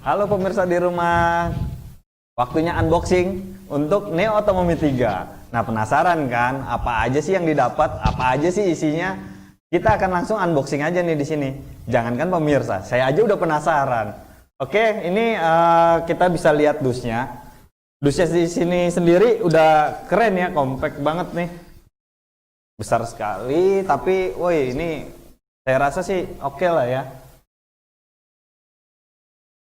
Halo pemirsa di rumah, waktunya unboxing untuk Neo Otomomi 3. Nah penasaran kan, apa aja sih yang didapat, apa aja sih isinya? Kita akan langsung unboxing aja nih di sini. Jangankan pemirsa, saya aja udah penasaran. Oke, ini kita bisa lihat dusnya. Dusnya di sini sendiri udah keren ya, compact banget nih. Besar sekali, tapi woi ini saya rasa sih oke lah ya.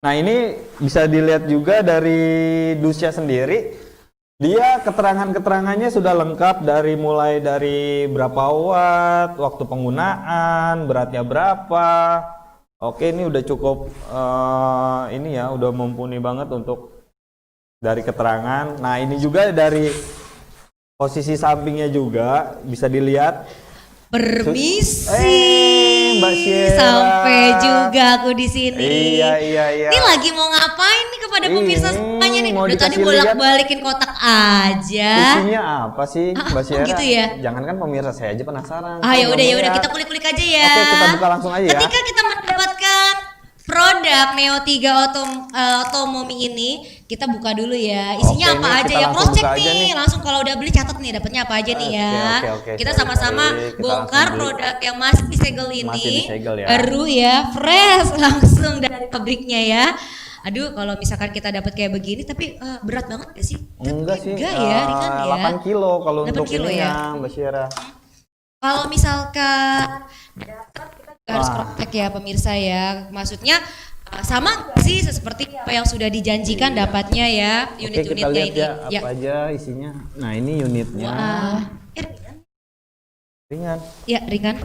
Nah ini bisa dilihat juga dari dusnya sendiri, dia keterangan-keterangannya sudah lengkap mulai dari berapa watt, waktu penggunaan, beratnya berapa. Oke, ini udah cukup ini ya, udah mumpuni banget untuk dari keterangan. Nah ini juga dari posisi sampingnya juga bisa dilihat. Permisi, Mbak Syera. sampai juga aku di sini. Iya. Ini lagi mau ngapain nih kepada pemirsa semuanya nih? Mau Udah tadi dikasih bolak-balikin kotak aja. Isinya apa sih, Mbak Syera? Gitu ya? Jangankan pemirsa, saya aja penasaran. Ya udah kita kulik-kulik aja ya. Oke, kita buka langsung aja ya. Ketika kita mendapatkan produk Neo 3 Otomomi ini, kita buka dulu ya. Isinya Oke, apa nih, aja kita ya? langsung Cross check buka aja nih. nih. Langsung kalau udah beli catat nih dapatnya apa aja nih ya. Oke, Kita sorry, sama-sama kita bongkar langsung beli. produk yang masih disegel ini. Masih disegel ya. Baru ya, fresh langsung dari pabriknya ya. Aduh, kalau misalkan kita dapat kayak begini, tapi berat banget gak sih? Enggak sih, Enggak ya, ringan ya. 8 kilo kalau 8 untuk kilo ininya, ya. Mbak Syera. Kalau misalkan dapat, kita juga harus cross check ya pemirsa ya. Maksudnya sama nggak sih seperti apa yang sudah dijanjikan dapatnya ya Oke, kita unit-unitnya lihat ini. ya, apa aja isinya. Nah, ini unitnya. Wah, Ringan. ya ringan.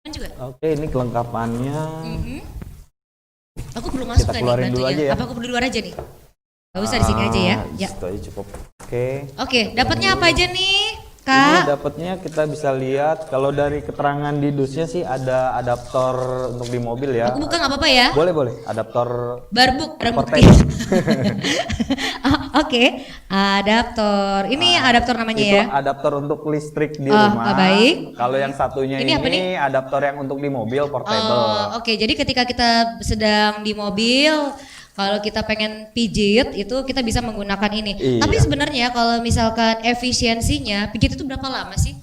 Kan juga. Oke, ini kelengkapannya. Aku belum masuk Kita kan nih keluarin dulu bantunya. aja ya. Apa aku di luar aja nih? Gak usah di sini aja ya. Ya. Itu aja cukup. Oke. Oke, dapatnya apa aja nih, Ini Kak? dapatnya kita bisa lihat kalau dari keterangan di dusnya sih ada adaptor untuk di mobil ya. Aku buka nggak apa-apa ya? Boleh. Adaptor Barbuk, ada bukti. portable. Oke, adaptor. Ini adaptor namanya Itu ya? adaptor untuk listrik di Oh, rumah. baik. Kalau yang satunya Ini apa nih? adaptor yang untuk di mobil portable. Oke, jadi ketika kita sedang di mobil, kalau kita pengen pijit itu kita bisa menggunakan ini. Iya. Tapi sebenarnya kalau misalkan efisiensinya pijit itu berapa lama sih?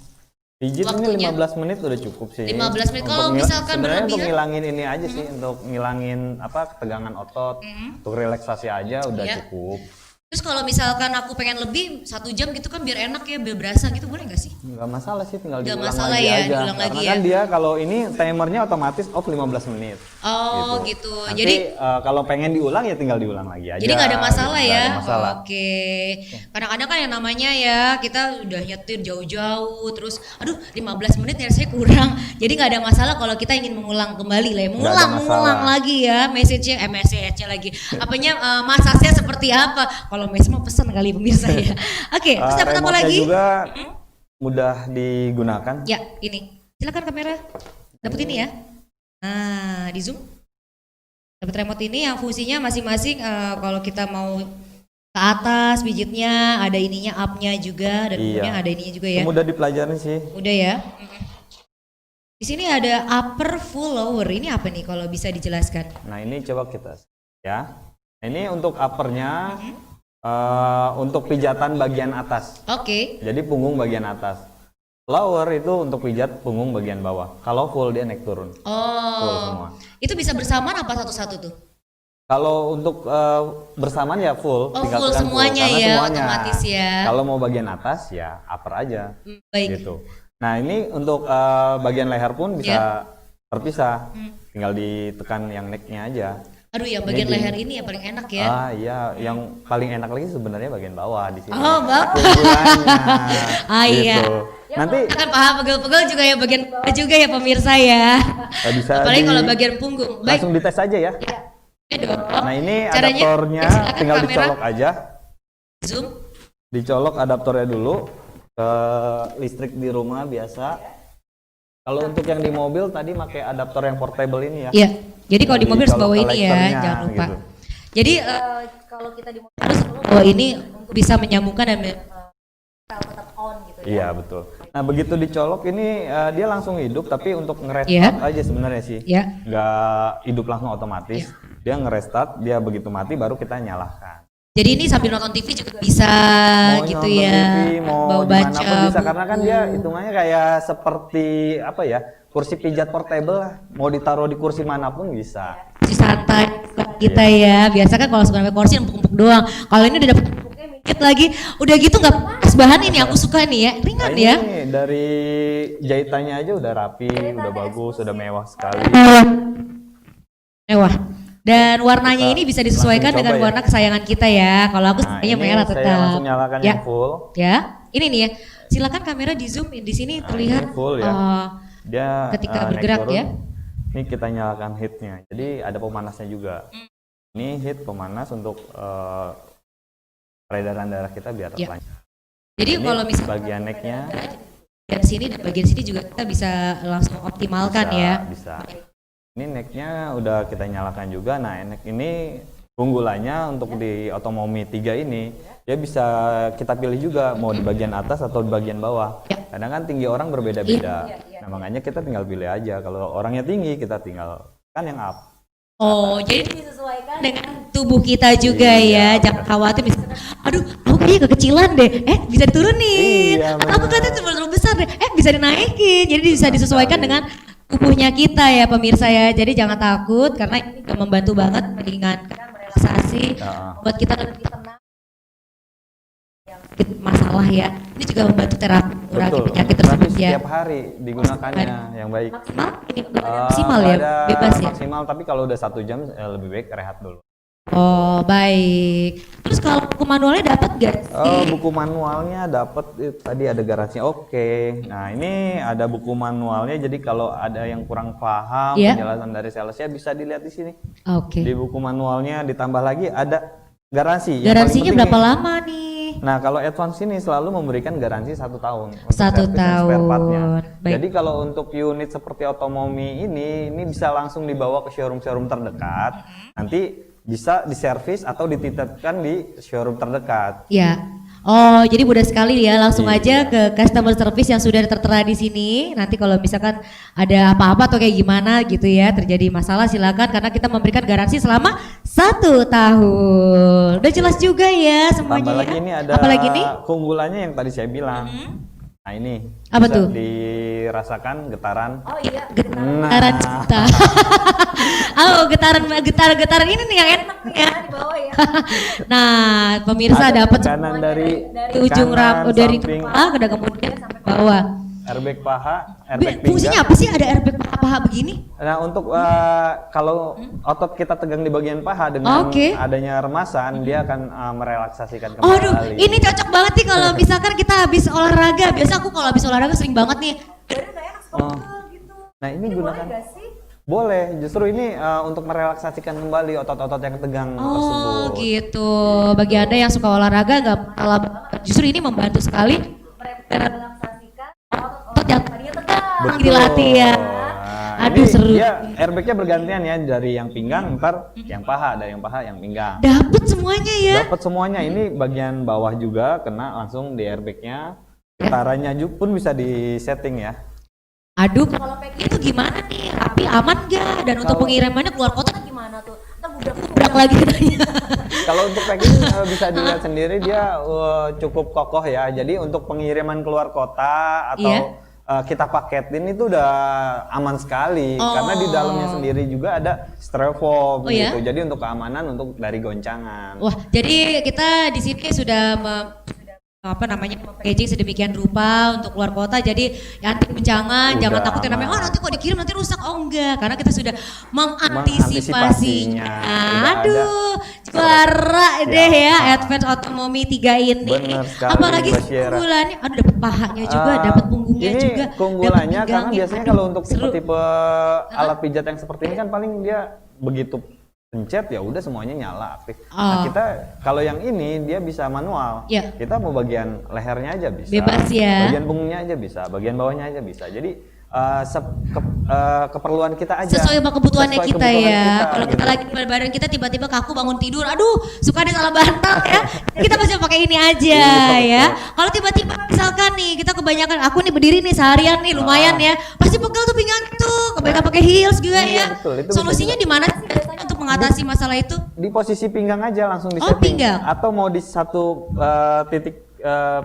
Pijit Waktunya? ini 15 menit udah cukup sih. 15 menit. Kalau Untuk misalkan sebenarnya untuk berlebihan? ngilangin ini aja sih, untuk ngilangin ketegangan otot, untuk relaksasi aja udah Iya. cukup. Terus kalau misalkan aku pengen lebih 1 jam gitu kan biar enak ya, biar berasa gitu, boleh nggak sih? Nggak masalah sih, tinggal Nggak diulang masalah lagi ya, aja. diulang Karena lagi kan ya. dia kalau ini timernya otomatis off 15 menit. Oh gitu. Nanti Jadi kalau pengen diulang ya tinggal diulang lagi aja. jadi nggak ada masalah gitu. ya. Nggak ada masalah. Oke. Kadang-kadang kan yang namanya ya kita udah nyetir jauh-jauh terus aduh 15 menit ya saya kurang. Jadi nggak ada masalah kalau kita ingin mengulang kembali lah ya. Nggak ada Mengulang masalah. lagi ya message-nya lagi. Apanya masasnya seperti apa? Kalau message mau pesan kali pemirsa ya. Oke, terus dapat apa Remote-nya lagi? juga mudah digunakan. Ya, ini. Silakan kamera. Dapat ini ya. Nah, di zoom. Dapat remote ini yang fungsinya masing-masing kalau kita mau ke atas pijitnya, ada ininya up-nya juga dan Iya. kemudian ada ininya juga ya. Mudah dipelajari sih. Udah ya. Di sini ada upper full lower. Ini apa nih kalau bisa dijelaskan? Nah ini coba kita ya. Ini untuk uppernya untuk pijatan bagian atas. Oke. Jadi punggung bagian atas. Lower itu untuk pijat punggung bagian bawah. Kalau full dia naik turun. Full semua. Itu bisa bersamaan apa satu-satu tuh? Kalau untuk bersamaan ya full. Oh, tinggal full tekan semuanya karena ya, otomatis ya. Kalau mau bagian atas ya upper aja. Baik. Gitu. Nah ini untuk bagian leher pun bisa terpisah. Tinggal ditekan yang necknya aja. Aduh, yang bagian Ini leher ini yang paling enak ya. Iya, yang paling enak lagi sebenarnya bagian bawah di sini. Oh, bagus. Punggungannya. Iya. Gitu. Nanti Kan paha pegel-pegel juga ya bagian bawah juga ya pemirsa ya. bisa Apalagi kalau bagian punggung. Baik. langsung dites aja ya. Ya dong. Nah ini Caranya, adaptornya ya silakan tinggal kamera. dicolok aja. Zoom. Dicolok adaptornya dulu ke listrik di rumah biasa. Kalau untuk yang di mobil tadi pakai adaptor yang portable ini ya. Iya. Jadi kalau di mobil harus Dicolok bawa ini ya, kolektornya, jangan lupa. gitu. Jadi kalau kita di mobil harus bawa ini untuk bisa menyambungkan dan tetap on gitu ya. Iya betul. Nah Nah begitu dicolok ini dia langsung hidup, tapi untuk nge-restart Iya. aja sebenarnya sih. Ya. Nggak hidup langsung otomatis. Dia nge-restart, dia begitu mati baru kita nyalakan. Jadi ini sambil nonton TV juga bisa Mau gitu nonton ya. TV, mau Bawa dimanapun baca bisa, karena kan buku. dia hitungannya kayak seperti apa ya, kursi pijat portable lah. Mau ditaruh di kursi manapun bisa. Si santai kita ya. Biasa kan kalau sebenarnya kursi empuk-empuk doang. Kalau ini udah dapet empuknya dikit lagi. Udah gitu nggak pas bahan ini aku suka nih ya. Ringan Nah, ya. ini dari jahitannya aja udah rapi, udah bagus, udah mewah sekali. Mewah. Dan warnanya Kita ini bisa disesuaikan langsung dengan coba ya. warna kesayangan kita ya. Kalau aku Nah, sukanya ini merah saya tetap. langsung nyalakan Ya. yang full. Ya, ini nih ya. Silakan kamera di zoom di sini terlihat ini full ya. Dia ketika naik bergerak turun. ya. Ini kita nyalakan heatnya, jadi ada pemanasnya juga. Ini heat pemanas untuk peredaran darah kita biar Ya. lancar. Jadi Ini kalau misalnya bagian necknya bagian sini dan bagian sini juga kita bisa langsung optimalkan ya. bisa. Ini necknya udah kita nyalakan juga. Nah, neck ini keunggulannya untuk di Otomomi 3 ini, dia bisa kita pilih juga mau di bagian atas atau di bagian bawah. Ya. Kadang kan tinggi orang berbeda-beda. Nah, makanya kita tinggal pilih aja. Kalau orangnya tinggi, kita tinggal kan yang up. Oh, jadi disesuaikan dengan tubuh kita juga Iya, ya. Jangan khawatir misalkan, aduh, aku kayaknya kekecilan deh. Bisa diturunin. Iya, Atau aku benar. kayaknya terlalu besar deh. Bisa dinaikin. Jadi bisa disesuaikan dengan tubuhnya kita ya pemirsa ya. Jadi jangan takut karena ini juga membantu banget meringankan, merelaksasi, Ya. buat kita lebih tenang. Yang sedikit masalah ya. Ini juga membantu terapi mengurangi Betul. penyakit Tapi tersebut ya. setiap hari digunakannya yang baik. Maksimal, ini maksimal ya, Nggak ada bebas ya. maksimal, tapi kalau udah 1 jam lebih baik rehat dulu. Oh baik. Terus kalau buku manualnya dapat gak sih? Buku manualnya dapat tadi ada garansinya. Oke. Nah, ini ada buku manualnya, jadi kalau ada yang kurang paham Iya. penjelasan dari salesnya bisa dilihat di sini. Oke. Di buku manualnya ditambah lagi ada garansi. Yang paling Garansinya penting berapa nih, lama nih? Nah, kalau advance ini selalu memberikan garansi 1 tahun untuk 1 servis dan spare partnya. tahun. Baik. Jadi kalau untuk unit seperti Otomomi ini bisa langsung dibawa ke showroom-showroom terdekat. Nanti bisa diservis atau dititipkan di showroom terdekat. Ya. Oh, jadi mudah sekali ya. Langsung Iya. aja ke customer service yang sudah tertera di sini. Nanti kalau misalkan ada apa-apa atau kayak gimana gitu ya, terjadi masalah silakan karena kita memberikan garansi selama 1 tahun. Udah jelas juga ya semuanya. Tambah lagi ya. ini ada Apalagi nih? keunggulannya yang tadi saya bilang. Nah, ini Apa bisa tuh? dirasakan getaran. Oh iya, Nah. getaran cinta. Getaran ini nih yang enak nih ya di bawah ya. Nah, pemirsa Ada dapat tekanan dari ujung kanan, dari samping, kepala ke kemudian sampai bawah. airbag paha, airbag Fungsinya pinggang. apa sih ada airbag paha begini? Nah, untuk kalau otot kita tegang di bagian paha dengan Oke. adanya remasan, dia akan merelaksasikan kembali. Aduh, ini cocok banget nih kalau misalkan kita habis olahraga. Biasa aku kalau habis olahraga sering banget nih. Oh. Nah, ini gunakan. Boleh, justru ini untuk merelaksasikan kembali otot-otot yang tegang tersebut. Oh gitu. Bagi anda yang suka olahraga nggak masalah banget. Justru ini membantu sekali merelaksasikan otot yang tadinya tegang dilatih ya. Nah, Aduh ini seru. Dia airbagnya bergantian ya, dari yang pinggang ntar yang paha, dari yang paha yang pinggang. Dapet semuanya ya. Dapat semuanya. Ini bagian bawah juga kena langsung di airbagnya. Getarannya pun bisa di setting ya. Aduh, kalau packing itu gimana nih? Rapi, aman gak? Dan untuk Kalau- pengirimannya keluar kota gimana tuh? Ntar budak lagi katanya. Kalau untuk packing bisa dilihat sendiri dia cukup kokoh ya. Jadi untuk pengiriman keluar kota atau Iya. kita paketin itu udah aman sekali. Oh. Karena di dalamnya sendiri juga ada styrofoam Oh, ya? gitu. Jadi untuk keamanan untuk dari goncangan. Wah, jadi kita di sini sudah packaging sedemikian rupa untuk keluar kota, jadi anti guncangan, Udah jangan takut yang namanya aman. nanti kok dikirim nanti rusak. Oh enggak, karena kita sudah mengantisipasinya. Mengantisipasinya. Udah Aduh, juara deh ya Siap. Advance Otomomi 3 ini. Bener sekali, Apalagi Mbak Syera. keunggulannya, aduh dapat pahanya juga, dapat punggungnya ini juga, keunggulannya dapat karena pinggangnya. biasanya Aduh, kalau untuk seru. tipe-tipe alat pijat yang seperti ini kan paling dia begitu pencet ya udah semuanya nyala aktif. Oh. Nah, kita kalau yang ini dia bisa manual. Ya. Kita mau bagian lehernya aja bisa. Bebas ya. Bagian punggungnya aja bisa, bagian bawahnya aja bisa. Jadi keperluan kita aja. Sesuai sama kebutuhannya Sesuai kita kebutuhan ya. kita, Kalau kita gitu. lagi badan kita tiba-tiba kaku bangun tidur, aduh suka ada salah bantal ya. Kita pasti pakai ini aja ya. Kalau tiba-tiba misalkan nih kita kebanyakan, aku nih berdiri nih seharian nih lumayan ya, pasti pegel tuh pinggang tuh. Kebanyakan pakai heels juga Iya, ya. betul. Itu Solusinya di mana sih biasanya untuk mengatasi masalah itu? Di posisi pinggang aja langsung di Oh, setting. pinggang. Atau mau di satu titik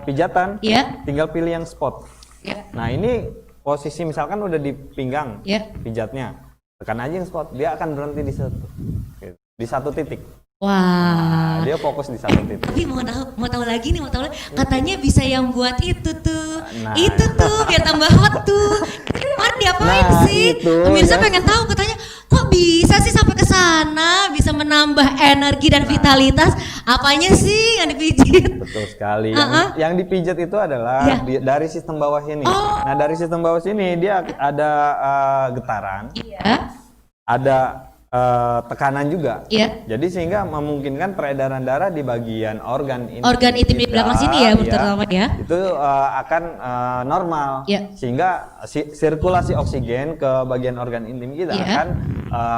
pijatan, Iya. tinggal pilih yang spot. Ya. Nah ini posisi misalkan udah di pinggang Ya. pijatnya, tekan aja yang spot, dia akan berhenti di satu titik. Wah. Nah, dia fokus di satu titik. Tapi mau tahu lagi nih, katanya bisa yang buat itu tuh. Nah. Itu tuh biar tambah hot tuh. Itu kemarin diapain Nah, sih? itu, Pemirsa ya. pengen tahu, katanya kok bisa sih sampai ke sana, bisa menambah energi dan vitalitas. Apanya sih yang dipijit? Betul sekali. Uh-uh. Yang dipijat itu adalah Ya. dari sistem bawah sini. Oh. Nah dari sistem bawah sini dia ada getaran, Iya. ada tekanan juga. Iya. Jadi sehingga memungkinkan peredaran darah di bagian organ intim. Organ intim di kita, belakang sini ya, terutama ya. Itu akan normal. Iya. Sehingga sirkulasi oksigen ke bagian organ intim kita Iya. akan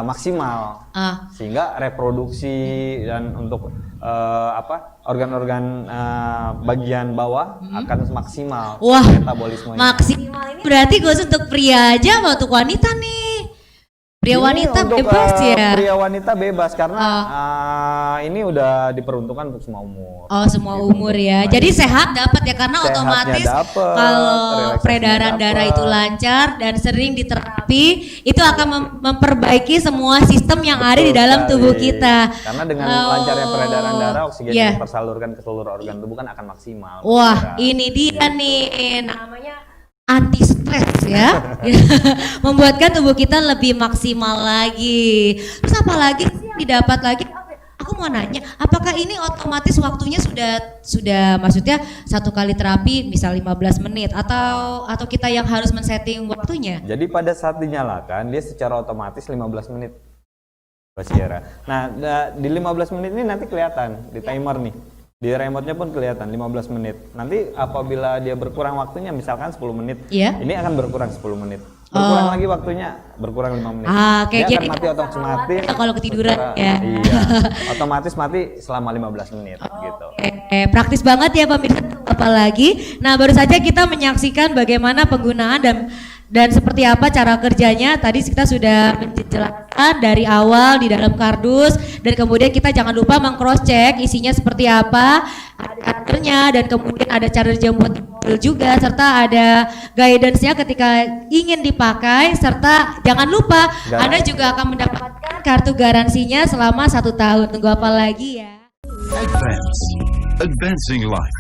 maksimal. Sehingga reproduksi dan untuk organ-organ bagian bawah akan maksimal. Wah, metabolismenya. maksimal ini berarti gue untuk pria aja apa untuk wanita nih? Pria Ini wanita untuk, bebas ya? Pria wanita bebas karena ini udah diperuntukkan untuk semua umur. Oh, semua Gitu, umur ya. untuk Jadi bayi. sehat dapat ya, karena Sehatnya otomatis dapet, kalau relaksasinya peredaran darah dapet. itu lancar dan sering diterapi, itu akan memperbaiki semua sistem yang ada di Betul dalam sekali. tubuh kita. Karena dengan Oh, lancarnya peredaran darah, oksigen iya. yang tersalurkan ke seluruh organ tubuh kan akan maksimal. Wah, Bergerak. ini dia Gitu. nih namanya anti stres ya. Membuatkan tubuh kita lebih maksimal lagi. Terus apa lagi sih yang didapat lagi? Aku mau nanya, apakah ini otomatis waktunya sudah maksudnya satu kali terapi misal 15 menit atau kita yang harus men-setting waktunya? Jadi pada saat dinyalakan dia secara otomatis 15 menit. Mbak Sierra. Nah, di 15 menit ini nanti kelihatan di timer nih. Di remote-nya pun kelihatan 15 menit. Nanti apabila dia berkurang waktunya misalkan 10 menit. Iya. Ini akan berkurang 10 menit. Berkurang lagi waktunya, berkurang 5 menit. Kayak dia jadi akan mati otomatis. kalau ketiduran ya. Iya. Otomatis mati selama 15 menit gitu. Praktis banget ya pemirsa, apalagi. Nah, baru saja kita menyaksikan bagaimana penggunaan dan seperti apa cara kerjanya. Tadi kita sudah menjelaskan dari awal di dalam kardus, dan kemudian kita jangan lupa meng-cross check isinya seperti apa, ada chargernya, dan kemudian ada charger jam buat mobil juga, serta ada guidance-nya ketika ingin dipakai, serta jangan lupa Anda juga akan mendapatkan kartu garansinya selama 1 tahun. Tunggu apa lagi ya? Advance. Advancing life.